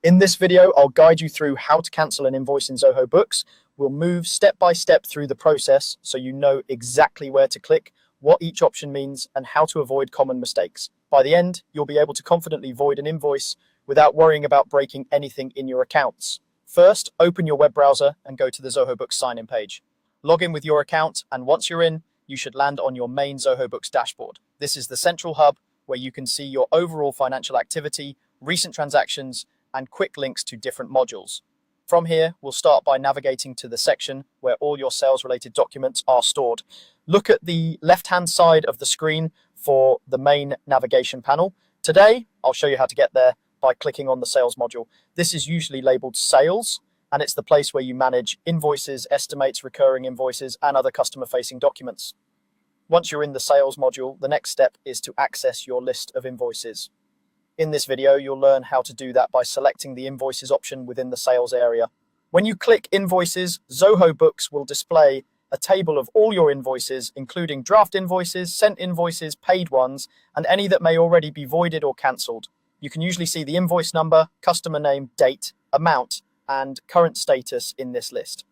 In this video, I'll guide you through how to cancel an invoice in Zoho Books. We'll move step by step through the process so you know exactly where to click, what each option means, and how to avoid common mistakes. By the end, you'll be able to confidently void an invoice without worrying about breaking anything in your accounts. First, open your web browser and go to the Zoho Books sign-in page. Log in with your account, and once you're in, you should land on your main Zoho Books dashboard. This is the central hub where you can see your overall financial activity, recent transactions, and quick links to different modules. From here, we'll start by navigating to the section where all your sales-related documents are stored. Look at the left-hand side of the screen for the main navigation panel. Today, I'll show you how to get there by clicking on the sales module. This is usually labeled sales, and it's the place where you manage invoices, estimates, recurring invoices, and other customer-facing documents. Once you're in the sales module, the next step is to access your list of invoices. In this video, you'll learn how to do that by selecting the invoices option within the sales area. When you click invoices, Zoho Books will display a table of all your invoices, including draft invoices, sent invoices, paid ones, and any that may already be voided or cancelled. You can usually see the invoice number, customer name, date, amount, and current status in this list.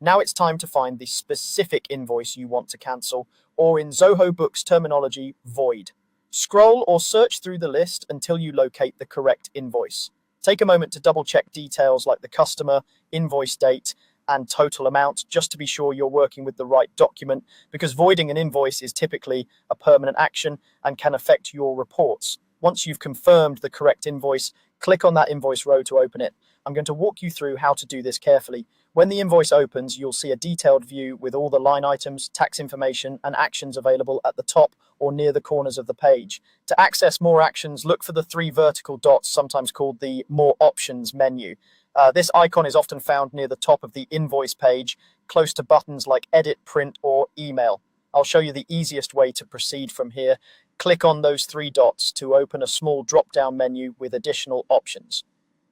Now it's time to find the specific invoice you want to cancel, or in Zoho Books terminology, void. Scroll or search through the list until you locate the correct invoice. Take a moment to double check details like the customer, invoice date, and total amount just to be sure you're working with the right document, because voiding an invoice is typically a permanent action and can affect your reports. Once you've confirmed the correct invoice, click on that invoice row to open it. I'm going to walk you through how to do this carefully. When the invoice opens, you'll see a detailed view with all the line items, tax information, and actions available at the top or near the corners of the page. To access more actions, look for the three vertical dots, sometimes called the More Options menu. This icon is often found near the top of the invoice page, close to buttons like Edit, Print, or Email. I'll show you the easiest way to proceed from here. Click on those three dots to open a small drop-down menu with additional options.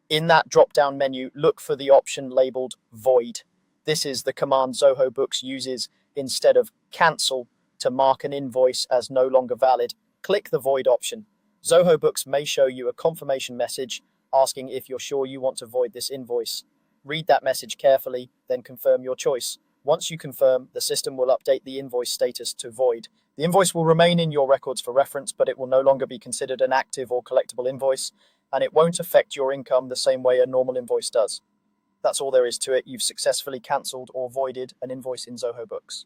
In that drop-down menu, look for the option labeled Void. This is the command Zoho Books uses instead of cancel to mark an invoice as no longer valid. Click the Void option. Zoho Books may show you a confirmation message asking if you're sure you want to void this invoice. Read that message carefully, then confirm your choice. Once you confirm, the system will update the invoice status to void. The invoice will remain in your records for reference, but it will no longer be considered an active or collectible invoice, and it won't affect your income the same way a normal invoice does. That's all there is to it. You've successfully cancelled or voided an invoice in Zoho Books.